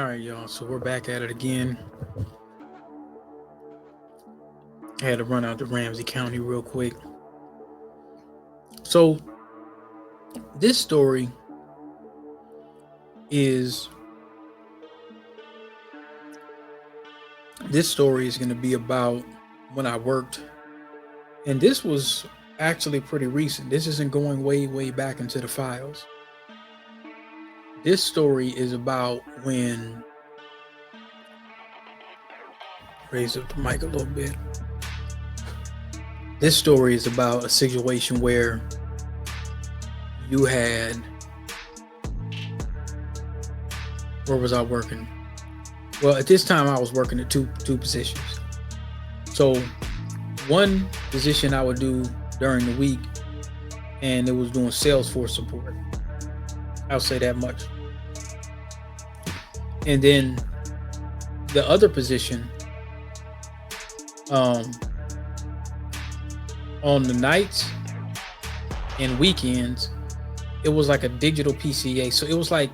right, y'all. So we're back at it again. I had to run out to Ramsey County real quick. So this story is going to be about when I worked, and this was actually pretty recent. This isn't going way back into the files. This story is about when raise up the mic a little bit. This story is about a situation where you had, where was I working? Well, at this time I was working at two positions. So one position I would do during the week, and it was doing Salesforce support. I'll say that much. And then the other position, on the nights and weekends, it was like a digital PCA. So it was like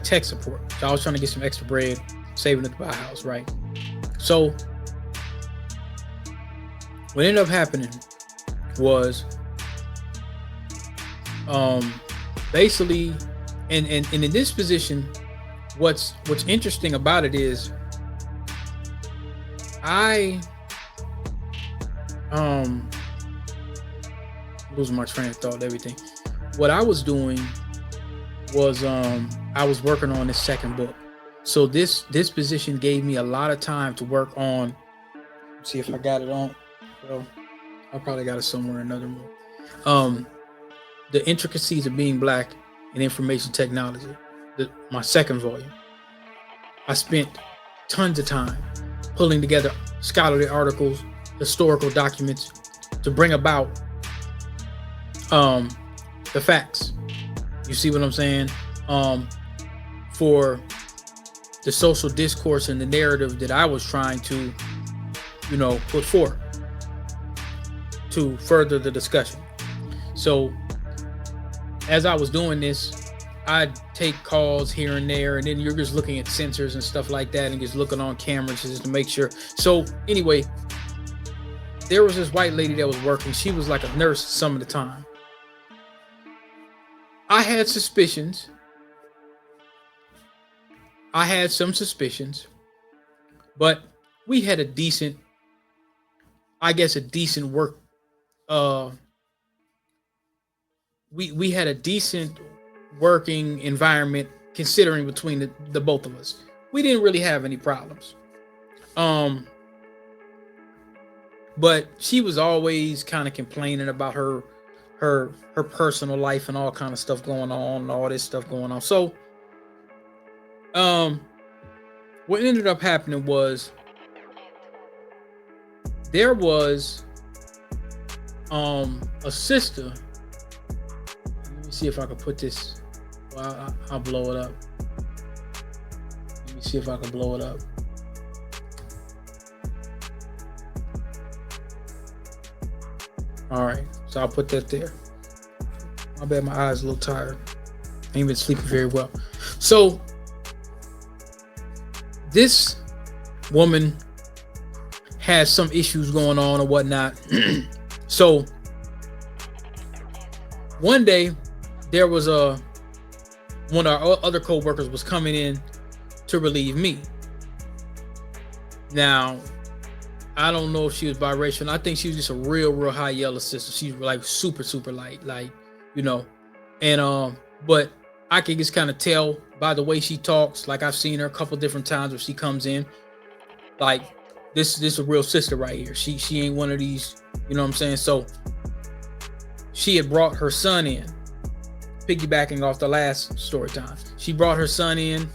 tech support. So I was trying to get some extra bread, saving it to buy a house, right? So what ended up happening was basically, and in this position, what's interesting about it is I losing my train of thought and everything. What I was doing was I was working on this second book. So this position gave me a lot of time to work on. See if I got it on. Well, I probably got it somewhere in another one. The Intricacies of Being Black in Information Technology, my second volume. I spent tons of time pulling together scholarly articles, historical documents to bring about the facts. You see what I'm saying? For the social discourse and the narrative that I was trying to, put forth to further the discussion. So as I was doing this, I'd take calls here and there, and then you're just looking at sensors and stuff like that and just looking on cameras just to make sure. So anyway, there was this white lady that was working. She was like a nurse some of the time. I had suspicions. I had some suspicions, but we had a decent work. We had a decent working environment considering between the both of us. We didn't really have any problems. But she was always kind of complaining about her personal life and all kind of stuff going on and all this stuff going on. So what ended up happening was there was a sister. Let me see if I can put this. Well, I'll blow it up. Let me see if I can blow it up. All right, so I'll put that there. I bet my eyes a little tired. I ain't been sleeping very well. So this woman has some issues going on or whatnot. So one day there was one of our other co-workers was coming in to relieve me. Now, I don't know if she was biracial. I think she was just a real high yellow sister. She's like super light, and but I can just kind of tell by the way she talks. Like I've seen her a couple different times where she comes in, like this is a real sister right here. She ain't one of these, you know what I'm saying? So she had brought her son in, piggybacking off the last story time. She brought her son in.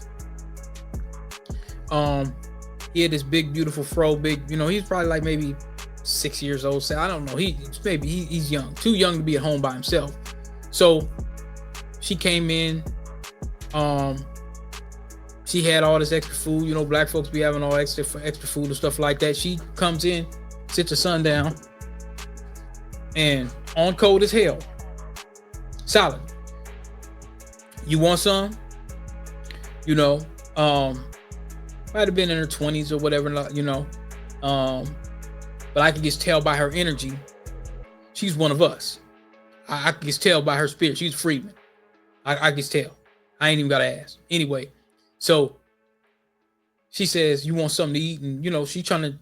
He had this big, beautiful fro, he's probably like maybe 6 years old. So I don't know. He's young, too young to be at home by himself. So she came in. She had all this extra food. Black folks be having all extra food and stuff like that. She comes in, sits her son down, and on code as hell. Solid. You want some? Um, might have been in her 20s or whatever, you know. Um, but I could just tell by her energy, she's one of us. I could just tell by her spirit, she's a freedman. I can just tell. I ain't even gotta ask. Anyway, so she says, "You want something to eat?" And you know, she's trying to.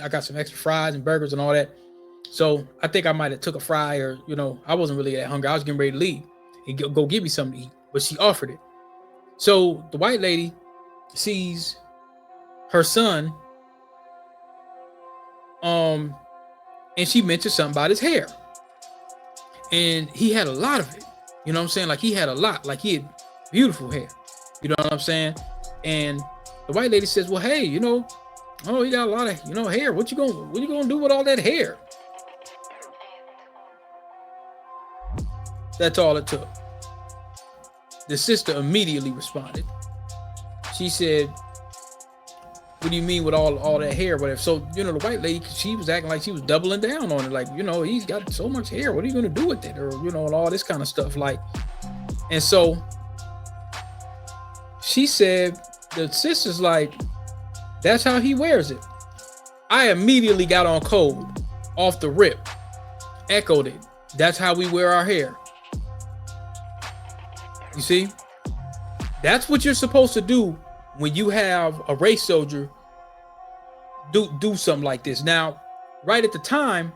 I got some extra fries and burgers and all that. So I think I might have took a fry, or you know, I wasn't really that hungry. I was getting ready to leave and go give me something to eat, but she offered it. So the white lady sees her son, um, and she mentioned something about his hair, and he had a lot of it. You know what I'm saying? Like he had a lot. Like he had beautiful hair. You know what I'm saying? And the white lady says, "Well, hey, you know, oh, you got a lot of hair. What you gonna do with all that hair?" That's all it took. The sister immediately responded. She said, "What do you mean with all that hair, whatever?" So, you know, the white lady, she was acting like she was doubling down on it. Like, you know, he's got so much hair. What are you going to do with it? Or, you know, and all this kind of stuff. Like, and so she said, the sister's like, "That's how he wears it." I immediately got on code off the rip, echoed it. That's how we wear our hair. You see? That's what you're supposed to do when you have a race soldier do something like this. Now, right at the time,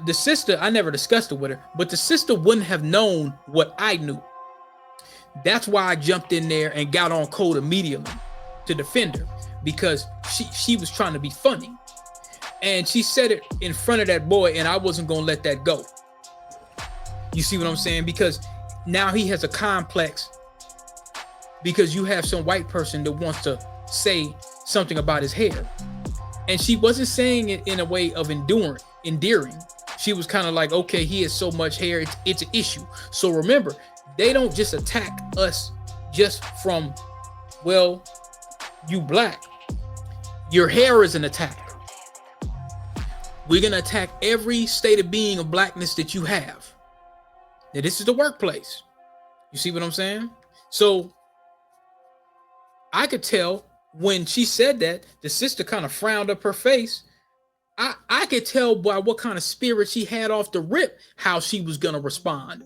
the sister, I never discussed it with her, but the sister wouldn't have known what I knew. That's why I jumped in there and got on code immediately to defend her, because she was trying to be funny. And she said it in front of that boy, and I wasn't going to let that go. You see what I'm saying? Because now he has a complex, because you have some white person that wants to say something about his hair. And she wasn't saying it in a way of endearing. She was kind of like, okay, he has so much hair, it's an issue. So remember, they don't just attack us just from, well, you black. Your hair is an attack. We're going to attack every state of being of blackness that you have. Now, this is the workplace. You see what I'm saying? So I could tell when she said that, the sister kind of frowned up her face. I could tell by what kind of spirit she had off the rip how she was going to respond.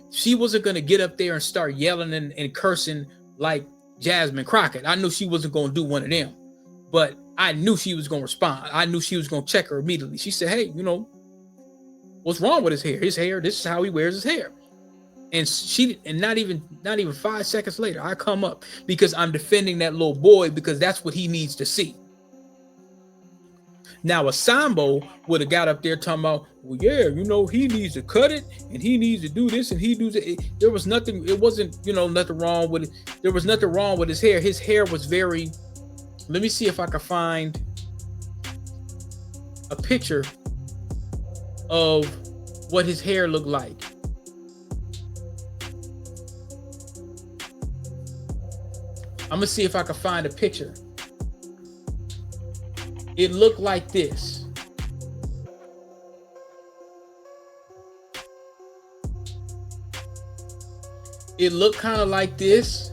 She wasn't going to get up there and start yelling and cursing like Jasmine Crockett. I knew she wasn't going to do one of them, but I knew she was going to respond. I knew she was going to check her immediately. She said, "Hey, you know, what's wrong with his hair? His hair, this is how he wears his hair." And not even 5 seconds later, I come up because I'm defending that little boy, because that's what he needs to see. Now, a Sambo would have got up there talking about, "Well, yeah, you know, he needs to cut it and he needs to do this and he does it." There was nothing, it wasn't, you know, nothing wrong with it. There was nothing wrong with his hair. His hair was very, let me see if I can find a picture of what his hair looked like. I'm gonna see if I can find a picture. It looked like this. It looked kind of like this.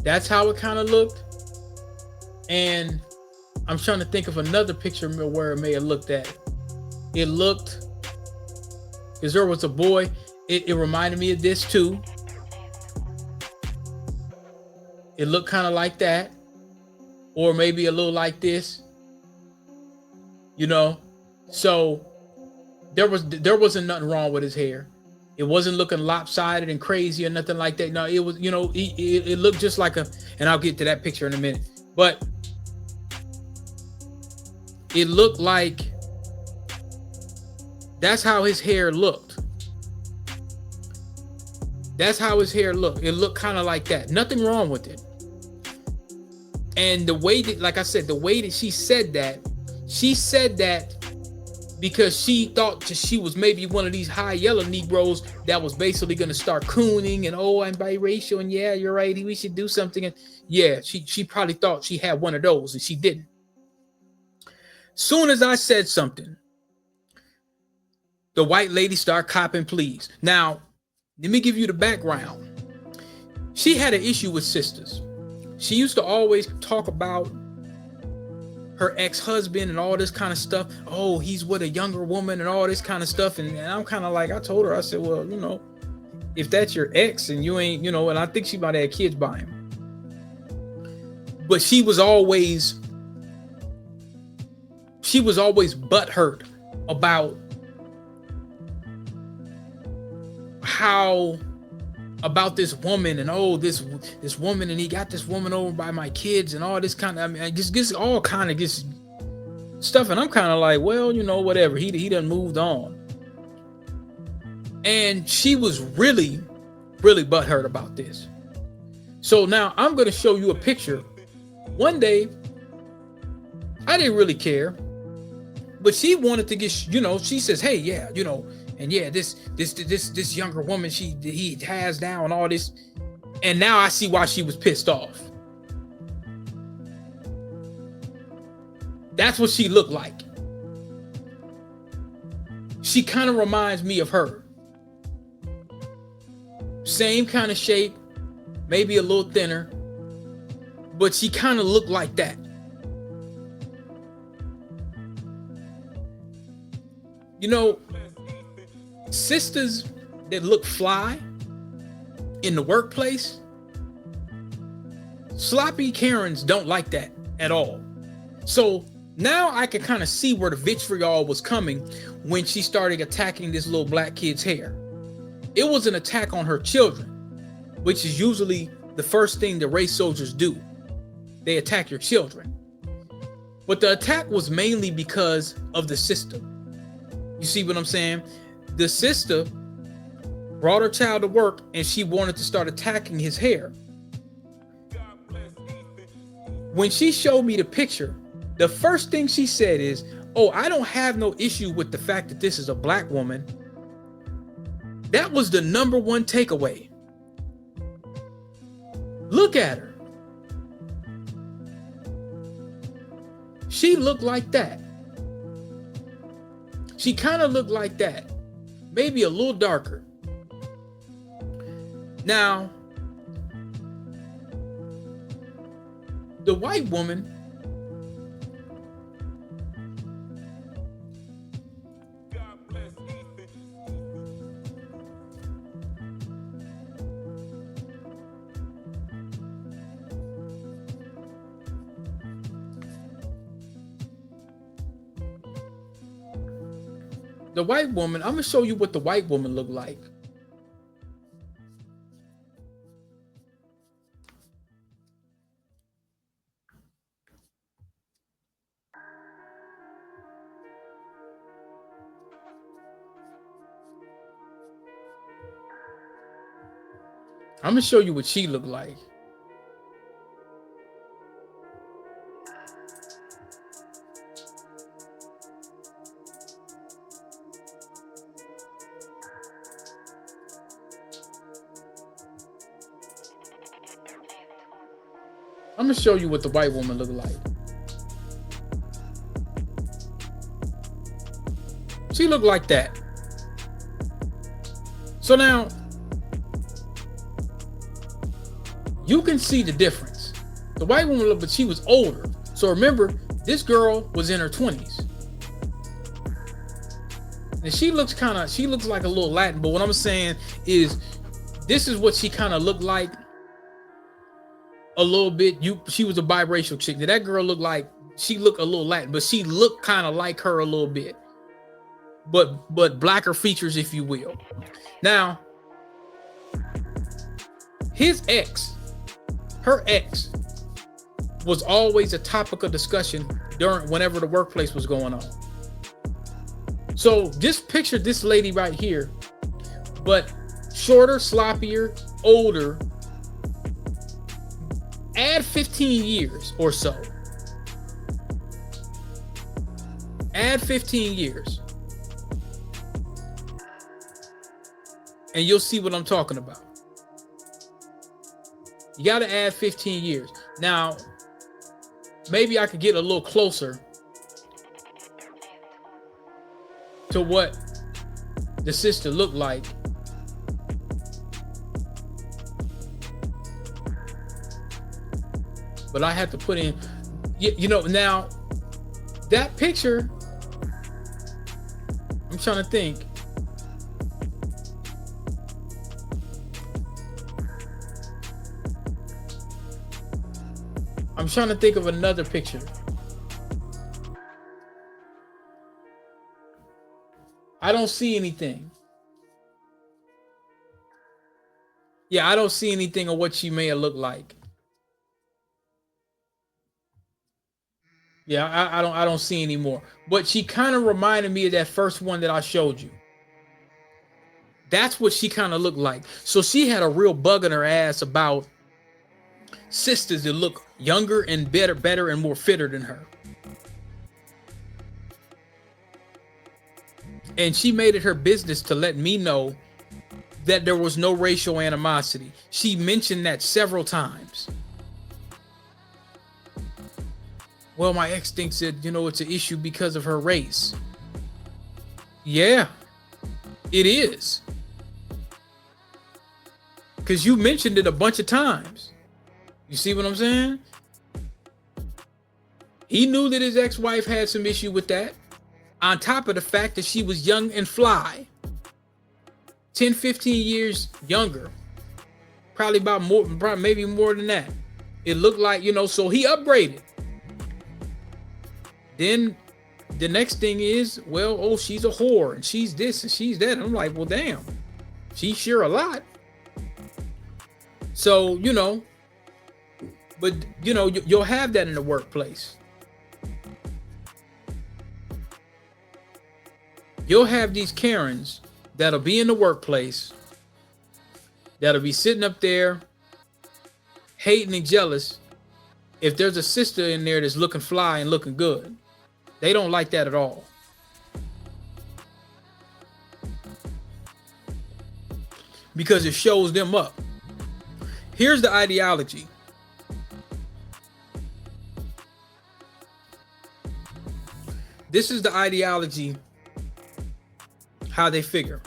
That's how it kind of looked. And I'm trying to think of another picture where it may have looked at. It looked, because there was a boy, it reminded me of this too. It looked kind of like that, or maybe a little like this, you know. So there wasn't nothing wrong with his hair. It wasn't looking lopsided and crazy or nothing like that. No, it was, you know, it looked just like a, and I'll get to that picture in a minute, but it looked like, that's how his hair looked. That's how his hair looked. It looked kind of like that. Nothing wrong with it. And the way that, like I said, the way that she said that because she thought that she was maybe one of these high yellow Negroes that was basically going to start cooning and, "Oh, I'm biracial, and yeah, you're right, we should do something." And yeah, she probably thought she had one of those, and she didn't. Soon as I said something, The white lady start copping pleas. Now, let me give you the background. She had an issue with sisters. She used to always talk about her ex-husband and all this kind of stuff. Oh, he's with a younger woman and all this kind of stuff. And I'm kind of like, I told her, I said, well, if that's your ex and you ain't, and I think she might have had kids by him. But she was always butthurt about about this woman and this woman, and he got this woman over by my kids and all this kind of, I just gets all kind of gets stuff, and I'm kind of like, well, whatever. He done moved on. And she was really, really butthurt about this. So now I'm going to show you a picture. One day, I didn't really care, but she wanted to get, she says, hey, yeah, and yeah, this younger woman, he has now and all this. And now I see why she was pissed off. That's what she looked like. She kind of reminds me of her. Same kind of shape, maybe a little thinner, but she kind of looked like that. Sisters that look fly in the workplace, sloppy Karens don't like that at all. So now I can kind of see where the vitriol was coming when she started attacking this little black kid's hair. It was an attack on her children, which is usually the first thing the race soldiers do. They attack your children. But the attack was mainly because of the sister. You see what I'm saying? The sister brought her child to work and she wanted to start attacking his hair. When she showed me the picture, the first thing she said is, oh, I don't have no issue with the fact that this is a black woman. That was the number one takeaway. Look at her. She looked like that. She kind of looked like that. Maybe a little darker. Now, the white woman, I'm going to show you what the white woman looked like. I'm going to show you what she looked like. I'm going to show you what the white woman looked like. She looked like that. So now, you can see the difference. The white woman looked, but she was older. So remember, this girl was in her 20s. And she looks like a little Latin, but what I'm saying is, this is what she kind of looked like. A little bit. She was a biracial chick. That girl looked like, she looked a little Latin, but she looked kind of like her a little bit. But blacker features, if you will. Now, her ex was always a topic of discussion whenever the workplace was going on. So just picture this lady right here, but shorter, sloppier, older. Add 15 years or so. Add 15 years. And you'll see what I'm talking about. You got to add 15 years. Now, maybe I could get a little closer to what the sister looked like. But I had to put in, now that picture, I'm trying to think. I'm trying to think of another picture. I don't see anything. Yeah, I don't see anything of what she may have looked like. Yeah, I don't see anymore. But she kind of reminded me of that first one that I showed you. That's what she kind of looked like. So she had a real bug in her ass about sisters that look younger and better and more fitter than her. And she made it her business to let me know that there was no racial animosity. She mentioned that several times. Well, my ex thinks that, it's an issue because of her race. Yeah, it is. Because you mentioned it a bunch of times. You see what I'm saying? He knew that his ex-wife had some issue with that. On top of the fact that she was young and fly. 10, 15 years younger. Probably maybe more than that. It looked like, so he upgraded. Then the next thing is, she's a whore and she's this and she's that. And I'm like, well, damn, she's sure a lot. So, but you'll have that in the workplace. You'll have these Karens that'll be in the workplace, that'll be sitting up there hating and jealous if there's a sister in there that's looking fly and looking good. They don't like that at all. Because it shows them up. Here's the ideology. This is the ideology, how they figure.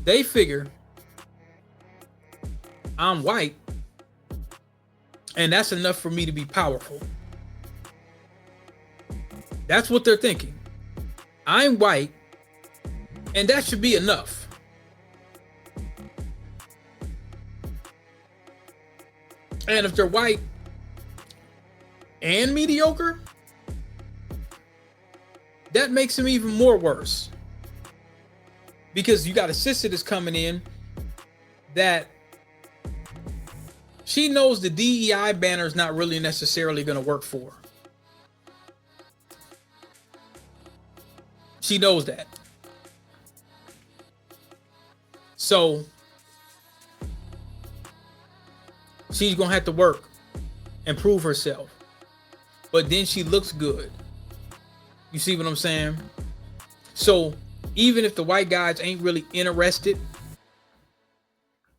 They figure I'm white, and that's enough for me to be powerful. That's what they're thinking. I'm white, and that should be enough. And if they're white and mediocre, that makes them even more worse. Because you got a sister that's coming in that she knows the DEI banner is not really necessarily going to work for her. She knows that. So she's going to have to work and prove herself. But then she looks good. You see what I'm saying? So even if the white guys ain't really interested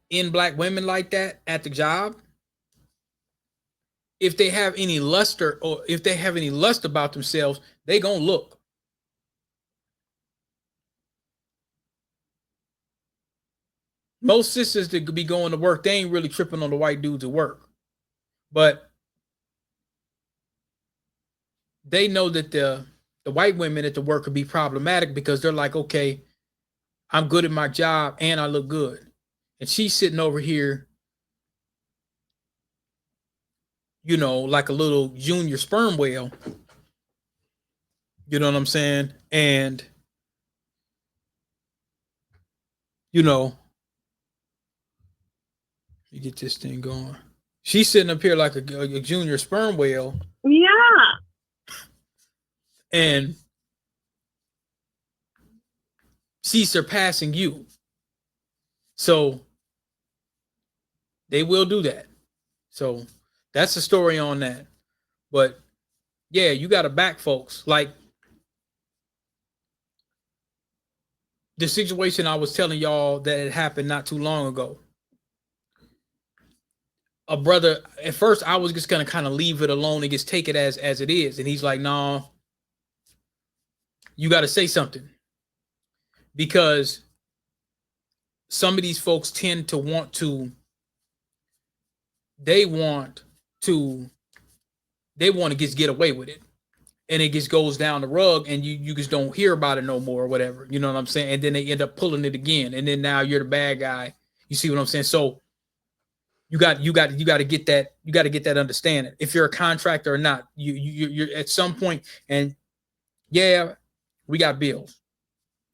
in black women like that at the job, if they have any luster or if they have any lust about themselves, they gonna look. Most sisters that could be going to work, they ain't really tripping on the white dudes at work. But they know that the white women at the work could be problematic because they're like, okay, I'm good at my job and I look good. And she's sitting over here, like a little junior sperm whale. You know what I'm saying? And, you get this thing going. She's sitting up here like a junior sperm whale. Yeah. And she's surpassing you. So they will do that. So that's the story on that. But yeah, you got to back folks. Like the situation I was telling y'all that had happened not too long ago. A brother, at first I was just going to kind of leave it alone and just take it as it is. And he's like, no, you got to say something. because some of these folks tend to want to they want to they want to just get away with it, and it just goes down the rug, and you just don't hear about it no more or whatever. You know what I'm saying? And then they end up pulling it again, and then now you're the bad guy. You see what I'm saying? So you got to get that understanding. If you're a contractor or not, you're at some point, and yeah, we got bills,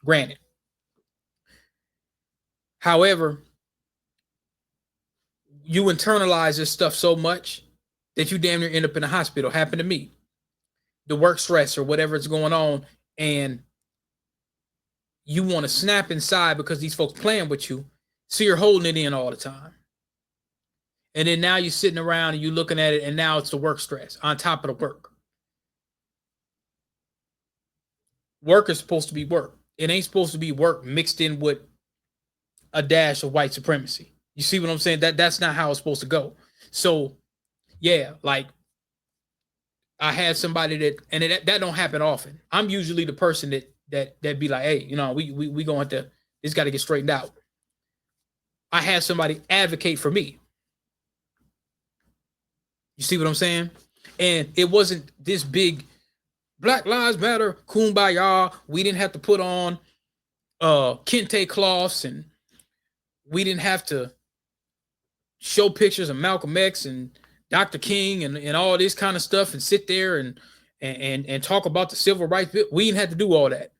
granted. However, you internalize this stuff so much that you damn near end up in a hospital. Happened to me. The work stress or whatever is going on, and you want to snap inside because these folks playing with you, so you're holding it in all the time. And then now you're sitting around and you're looking at it, and now it's the work stress on top of the work. Work is supposed to be work. It ain't supposed to be work mixed in with a dash of white supremacy. You see what I'm saying? That's not how it's supposed to go. So yeah, like I had somebody that don't happen often. I'm usually the person that be like, hey, we going to this got to get straightened out. I had somebody advocate for me. You see what I'm saying? And it wasn't this big Black Lives Matter, kumbaya. We didn't have to put on kente cloths, and we didn't have to show pictures of Malcolm X and Dr. King and all this kind of stuff and sit there and talk about the civil rights bill. We didn't have to do all that.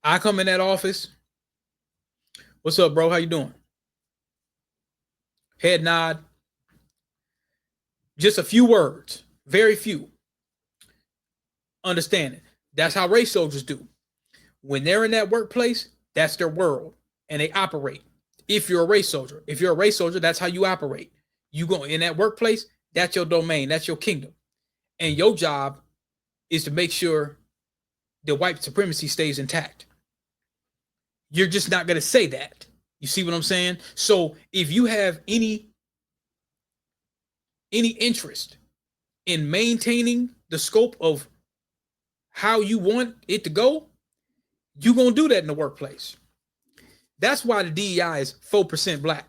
I come in that office. What's up, bro? How you doing? Head nod. Just a few words. Very few. Understand it. That's how race soldiers do. When they're in that workplace, that's their world, and they operate. If you're a race soldier, that's how you operate. You go in that workplace, that's your domain, that's your kingdom. And your job is to make sure the white supremacy stays intact. You're just not going to say that. You see what I'm saying? So if you have any interest in maintaining the scope of how you want it to go, you're going to do that in the workplace. That's why the DEI is 4% black.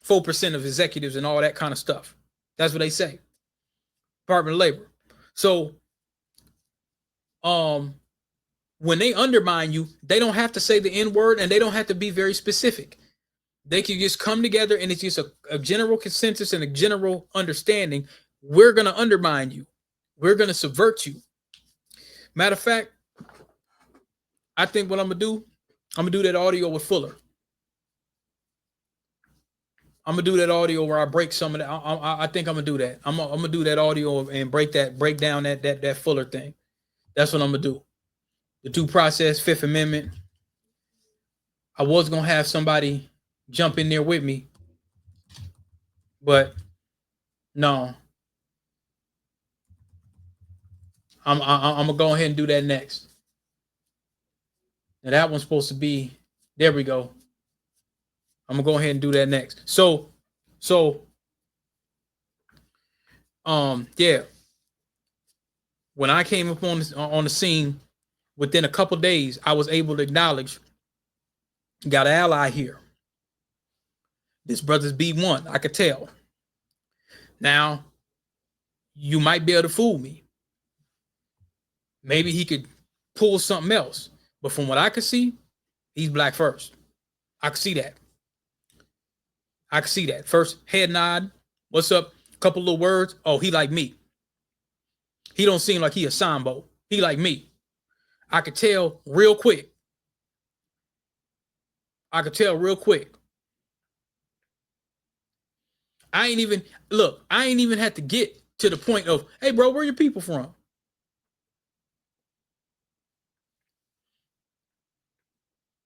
4% of executives and all that kind of stuff. That's what they say. Department of Labor. So when they undermine you, they don't have to say the N word, and they don't have to be very specific. They can just come together, and it's just a general consensus and a general understanding. We're going to undermine you. We're going to subvert you. Matter of fact, I think what I'm going to do that audio with Fuller. I'm gonna do that audio where I break some of that. I think I'm gonna do that. I'm gonna do that audio and break down that Fuller thing. That's what I'm gonna do. The due process, Fifth Amendment. I was gonna have somebody jump in there with me, but no. I'm gonna go ahead and do that next. Now that one's supposed to be. There we go. I'm gonna go ahead and do that next. So, yeah. When I came up on the scene, within a couple days, I was able to acknowledge, got an ally here. This brother's B1. I could tell. Now, you might be able to fool me. Maybe he could pull something else, but from what I could see, he's black first. I could see that. First head nod. What's up? Couple little words. Oh, he like me. He don't seem like he a Sambo. He like me. I could tell real quick. I ain't even had to get to the point of, hey, bro, where your people from?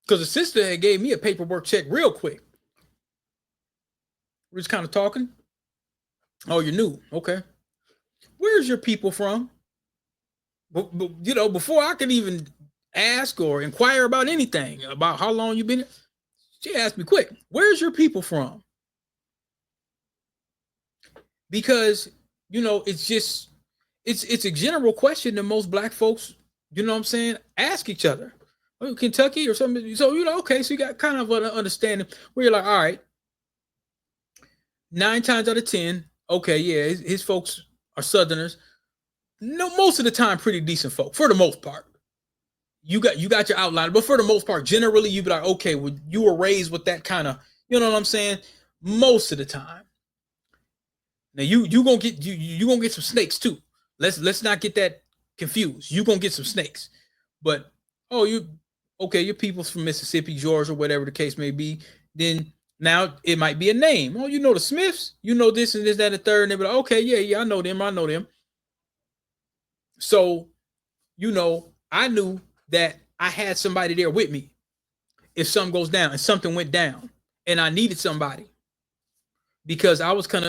Because the sister had gave me a paperwork check real quick. We're just kind of talking. Oh, you're new. Okay. Where's your people from? But, before I could even ask or inquire about anything, about how long you've been here, she asked me quick, where's your people from? Because, it's a general question that most black folks You know what I'm saying? Ask each other. Oh, Kentucky or something. So okay. So you got kind of an understanding where you're like, all right, 9 times out of 10, okay, yeah, his folks are Southerners. No, most of the time, pretty decent folk for the most part. You got your outline, but for the most part, generally you be like, okay, well, you were raised with that kind of, you know what I'm saying? Most of the time. Now you gonna get you gonna get some snakes too. Let's not get that confused. You gonna get some snakes, but oh you okay, your people's from Mississippi, Georgia, whatever the case may be. Then now it might be a name. Oh, you know the Smiths. You know this and this, that, and the third. And they be like, okay, yeah, yeah, I know them. I know them. So I knew that I had somebody there with me if something goes down and something went down, and I needed somebody because I was gonna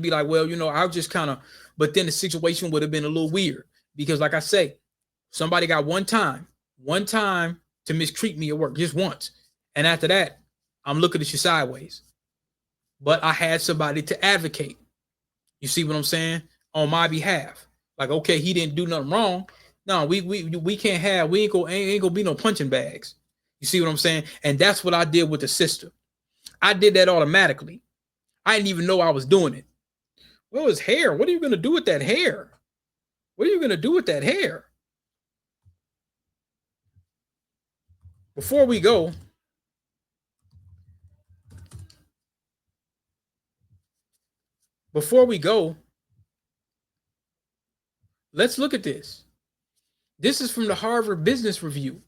be like, well, I'll just kind of, but then the situation would have been a little weird because, like I say, somebody got one time to mistreat me at work just once, and after that, I'm looking at you sideways. But I had somebody to advocate. You see what I'm saying? On my behalf. Like, okay, he didn't do nothing wrong. No, we can't have we ain't gonna be no punching bags. You see what I'm saying? And that's what I did with the sister. I did that automatically. I didn't even know I was doing it. Well, his hair. What are you gonna do with that hair? What are you gonna do with that hair? Before we go, before we go, let's look at this. This is from the Harvard Business Review.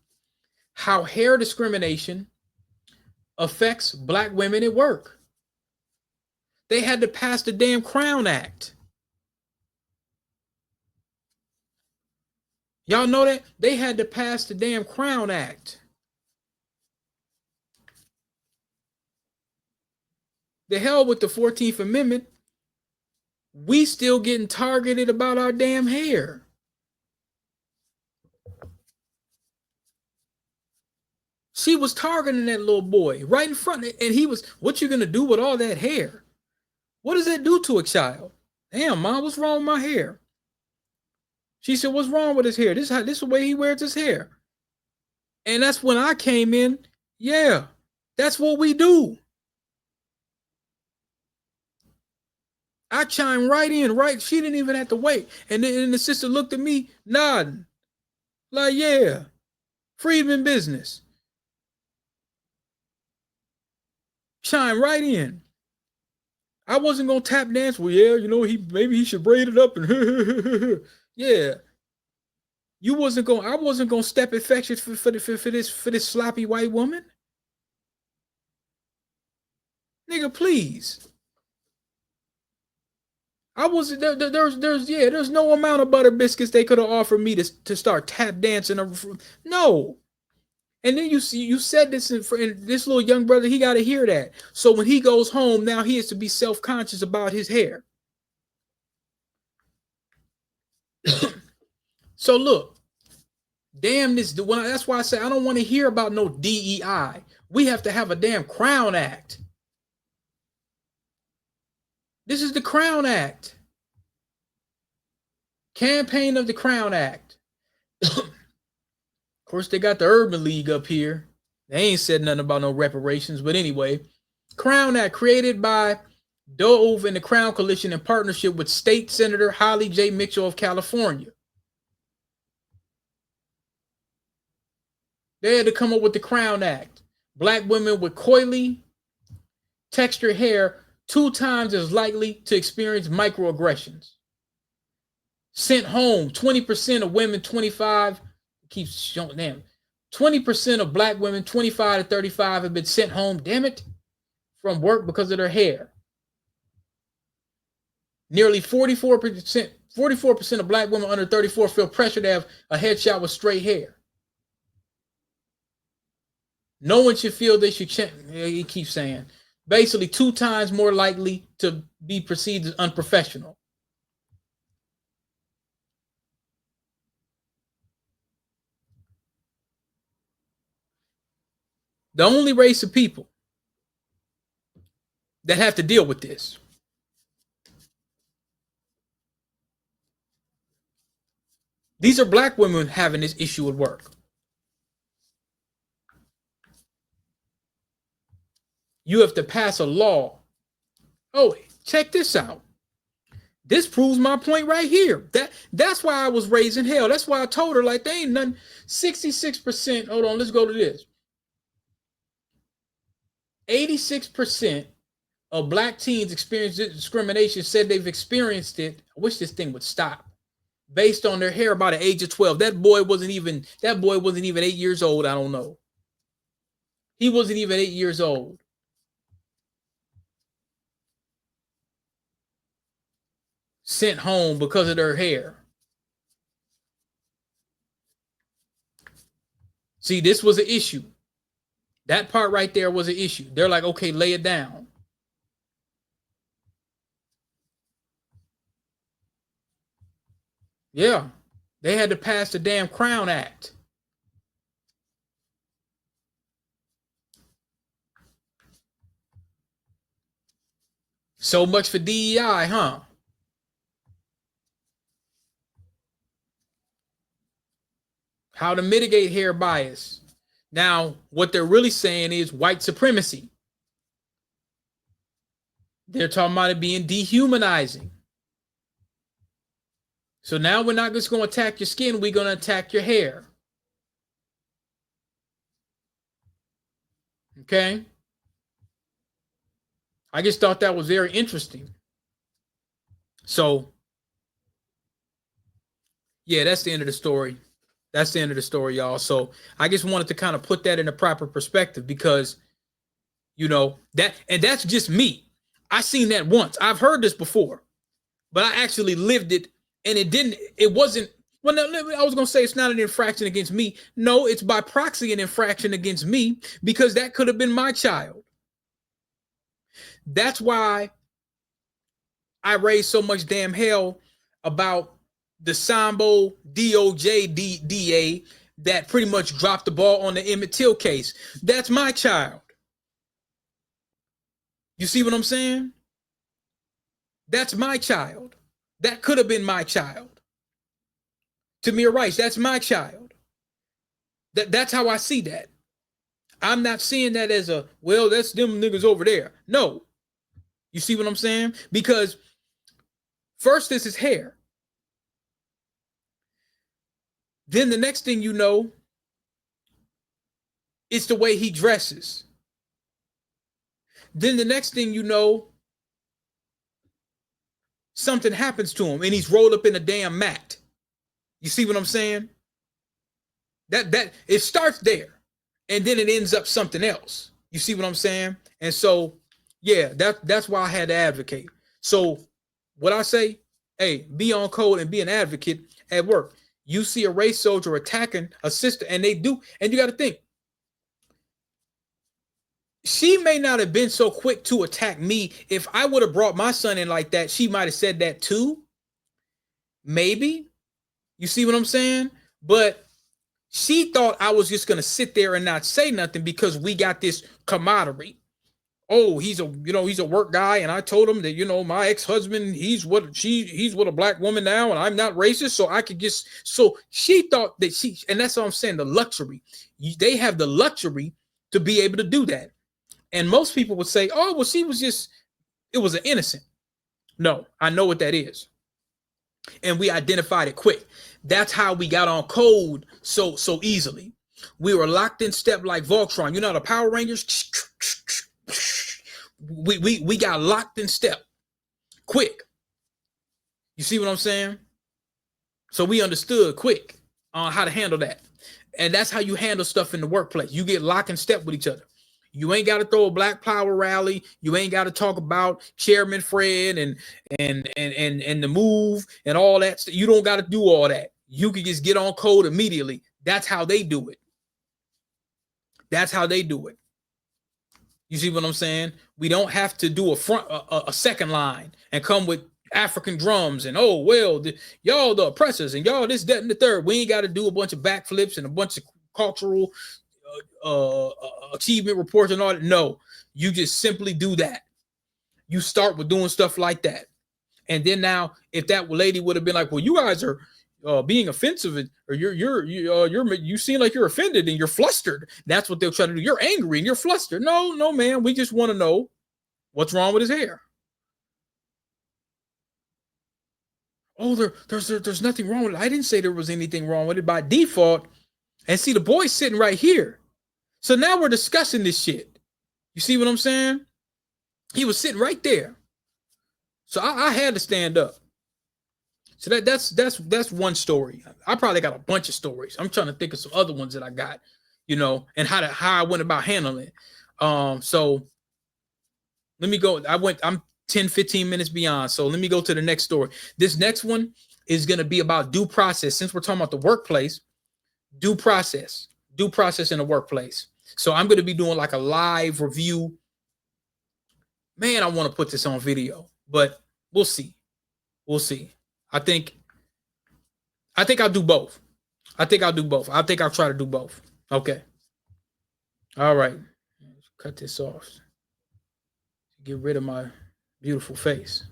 How hair discrimination affects black women at work. They had to pass the damn Crown Act. Y'all know that? They had to pass the damn Crown Act. The hell with the 14th Amendment. We still getting targeted about our damn hair. She was targeting that little boy right in front, and he was, what you gonna do with all that hair? What does that do to a child? Damn, mom, what's wrong with my hair? She said, what's wrong with his hair? This is the way he wears his hair. And that's when I came in. Yeah, that's what we do. I chimed right in, right. She didn't even have to wait. And then the sister looked at me, nodding, like, yeah, freedom business. Chime right in. I wasn't gonna tap dance. Well, yeah, maybe he should braid it up and yeah. I wasn't gonna step infectious for this sloppy white woman. Nigga, please. I was there's no amount of butter biscuits they could have offered me to start tap dancing. No. And then you said this and this little young brother, he got to hear that. So when he goes home, now he has to be self-conscious about his hair. So look, damn this. That's why I say I don't want to hear about no DEI. We have to have a damn Crown Act. This is the Crown Act. Campaign of the Crown Act. Of course, they got the Urban League up here. They ain't said nothing about no reparations, but anyway, Crown Act created by Dove and the Crown Coalition in partnership with State Senator Holly J. Mitchell of California. They had to come up with the Crown Act. Black women with coily, textured hair 2 times as likely to experience microaggressions. Sent home, 20% of women 25, keeps showing them. 20% of black women 25 to 35 have been sent home, damn it, from work because of their hair. Nearly 44% of black women under 34 feel pressure to have a headshot with straight hair. No one should feel they should change. He keeps saying, basically 2 times more likely to be perceived as unprofessional. The only race of people that have to deal with this. These are black women having this issue at work. You have to pass a law. Oh, check this out. This proves my point right here. That's why I was raising hell. That's why I told her, like, they ain't nothing. 66%. Hold on, let's go to this. 86% of black teens experienced discrimination said they've experienced it. I wish this thing would stop. Based on their hair by the age of 12. That boy wasn't even 8 years old. I don't know. He wasn't even 8 years old. Sent home because of their hair. See, this was an issue. That part right there was an issue. They're like, okay, lay it down. Yeah. They had to pass the damn Crown Act. So much for DEI, huh? How to mitigate hair bias. Now, what they're really saying is white supremacy. They're talking about it being dehumanizing. So now we're not just going to attack your skin, we're going to attack your hair. Okay? I just thought that was very interesting. So, yeah, that's the end of the story. That's the end of the story, y'all. So I just wanted to kind of put that in a proper perspective because, you know, that's just me. I seen that once. I've heard this before, but I actually lived it, and it wasn't, well, no, I was going to say it's not an infraction against me. No, it's by proxy an infraction against me because that could have been my child. That's why I raised so much damn hell about the Sambo DOJ DA that pretty much dropped the ball on the Emmett Till case. That's my child. You see what I'm saying? That's my child. That could have been my child. Tamir Rice, that's my child. That's how I see that. I'm not seeing that as a, well, that's them niggas over there. No. You see what I'm saying? Because first, this is hair. Then the next thing you know, it's the way he dresses. Then the next thing you know, something happens to him and he's rolled up in a damn mat. You see what I'm saying? That it starts there and then it ends up something else. You see what I'm saying? And so, yeah, that's why I had to advocate. So what I say, hey, be on code and be an advocate at work. You see a race soldier attacking a sister, and they do, and you got to think, she may not have been so quick to attack me. If I would have brought my son in like that, she might have said that too. Maybe. You see what I'm saying? But she thought I was just going to sit there and not say nothing because we got this camaraderie. Oh, he's a work guy, and I told him that, my ex-husband, he's with a black woman now, and I'm not racist, so I could just, so she thought that and that's what I'm saying, the luxury. They have the luxury to be able to do that. And most people would say, oh, well, it was an innocent. No, I know what that is. And we identified it quick. That's how we got on code so easily. We were locked in step like Voltron. The Power Rangers? We got locked in step quick. You see what I'm saying? So we understood quick on how to handle that. And that's how you handle stuff in the workplace. You get locked in step with each other. You ain't got to throw a Black Power rally. You ain't got to talk about Chairman Fred and the move and all that. You don't got to do all that. You can just get on code immediately. That's how they do it. That's how they do it. You see what I'm saying? We don't have to do a second line and come with African drums and y'all the oppressors and y'all this, that, and the third. We ain't got to do a bunch of backflips and a bunch of cultural achievement reports and all that. No, you just simply do that. You start with doing stuff like that. And then now, if that lady would have been like, well, you guys are, being offensive, or you seem like you're offended and you're flustered. That's what they'll try to do. You're angry and you're flustered. No, no, man. We just want to know what's wrong with his hair. Oh, there's nothing wrong with it. I didn't say there was anything wrong with it by default. And see, the boy's sitting right here. So now we're discussing this shit. You see what I'm saying? He was sitting right there. So I had to stand up. So that's one story. I probably got a bunch of stories. I'm trying to think of some other ones that I got, and how I went about handling it. So let me go. I'm 10, 15 minutes beyond. So let me go to the next story. This next one is going to be about due process. Since we're talking about the workplace, due process in the workplace. So I'm going to be doing like a live review. Man, I want to put this on video, but we'll see. We'll see. I think I'll do both. I think I'll try to do both. Okay. All right. Let's cut this off. Get rid of my beautiful face.